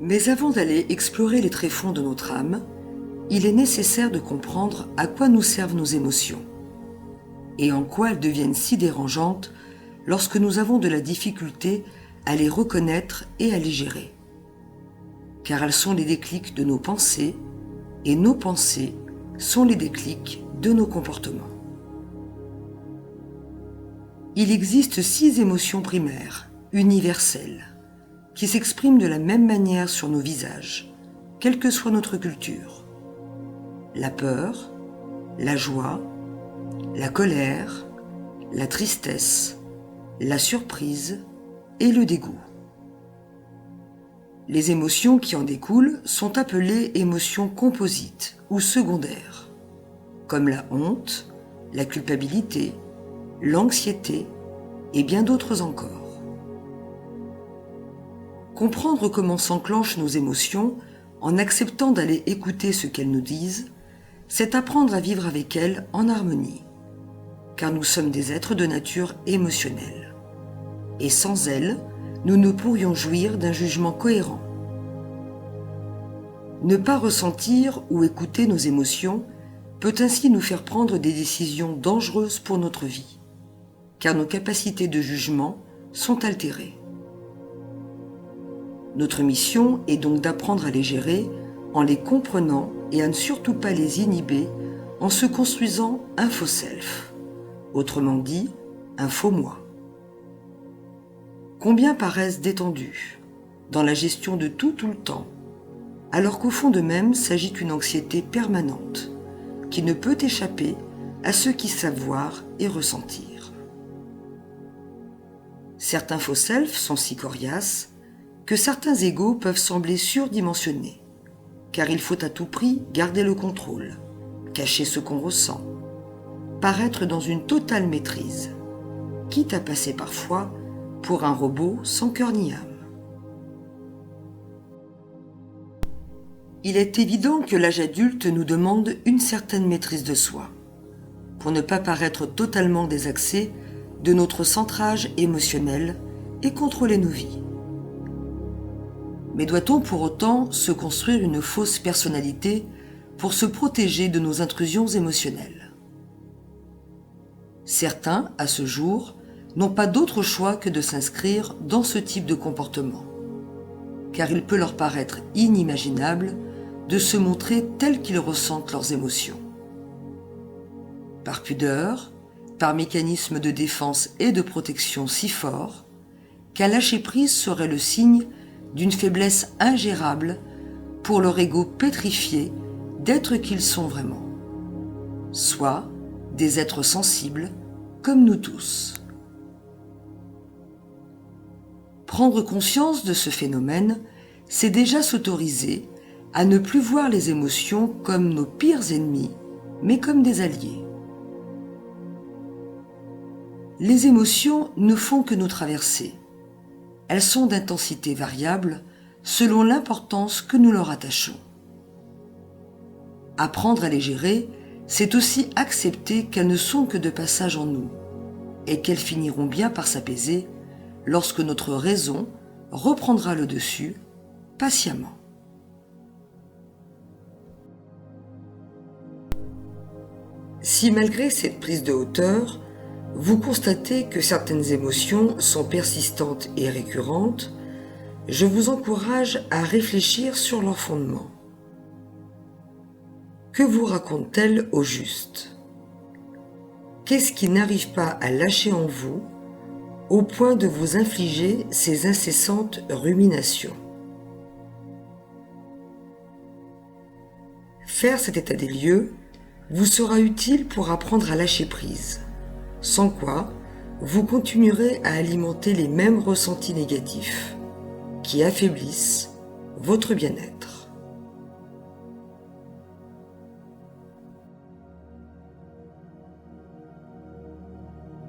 Mais avant d'aller explorer les tréfonds de notre âme, il est nécessaire de comprendre à quoi nous servent nos émotions et en quoi elles deviennent si dérangeantes lorsque nous avons de la difficulté à les reconnaître et à les gérer. Car elles sont les déclics de nos pensées et nos pensées sont les déclics de nos comportements. Il existe 6 émotions primaires, universelles, qui s'expriment de la même manière sur nos visages, quelle que soit notre culture. La peur, la joie, la colère, la tristesse, la surprise et le dégoût. Les émotions qui en découlent sont appelées émotions composites ou secondaires, comme la honte, la culpabilité, l'anxiété et bien d'autres encore. Comprendre comment s'enclenchent nos émotions en acceptant d'aller écouter ce qu'elles nous disent, c'est apprendre à vivre avec elles en harmonie, car nous sommes des êtres de nature émotionnelle. Et sans elles, nous ne pourrions jouir d'un jugement cohérent. Ne pas ressentir ou écouter nos émotions peut ainsi nous faire prendre des décisions dangereuses pour notre vie, car nos capacités de jugement sont altérées. Notre mission est donc d'apprendre à les gérer en les comprenant et à ne surtout pas les inhiber en se construisant un faux self, autrement dit, un faux moi. Combien paraissent détendus, dans la gestion de tout le temps, alors qu'au fond d'eux-mêmes s'agit d'une anxiété permanente qui ne peut échapper à ceux qui savent voir et ressentir. Certains faux self sont si coriaces que certains égos peuvent sembler surdimensionnés, car il faut à tout prix garder le contrôle, cacher ce qu'on ressent, paraître dans une totale maîtrise, quitte à passer parfois pour un robot sans cœur ni âme. Il est évident que l'âge adulte nous demande une certaine maîtrise de soi, pour ne pas paraître totalement désaxé de notre centrage émotionnel et contrôler nos vies. Mais doit-on pour autant se construire une fausse personnalité pour se protéger de nos intrusions émotionnelles ? Certains, à ce jour, n'ont pas d'autre choix que de s'inscrire dans ce type de comportement, car il peut leur paraître inimaginable de se montrer tels qu'ils ressentent leurs émotions. Par pudeur, par mécanisme de défense et de protection si fort, qu'un lâcher-prise serait le signe d'une faiblesse ingérable pour leur ego pétrifié d'être qu'ils sont vraiment, soit des êtres sensibles comme nous tous. Prendre conscience de ce phénomène, c'est déjà s'autoriser à ne plus voir les émotions comme nos pires ennemis, mais comme des alliés. Les émotions ne font que nous traverser. Elles sont d'intensité variable selon l'importance que nous leur attachons. Apprendre à les gérer, c'est aussi accepter qu'elles ne sont que de passage en nous et qu'elles finiront bien par s'apaiser lorsque notre raison reprendra le dessus patiemment. Si malgré cette prise de hauteur, vous constatez que certaines émotions sont persistantes et récurrentes, je vous encourage à réfléchir sur leur fondement. Que vous racontent-elles au juste ? Qu'est-ce qui n'arrive pas à lâcher en vous au point de vous infliger ces incessantes ruminations ? Faire cet état des lieux vous sera utile pour apprendre à lâcher prise, sans quoi vous continuerez à alimenter les mêmes ressentis négatifs qui affaiblissent votre bien-être.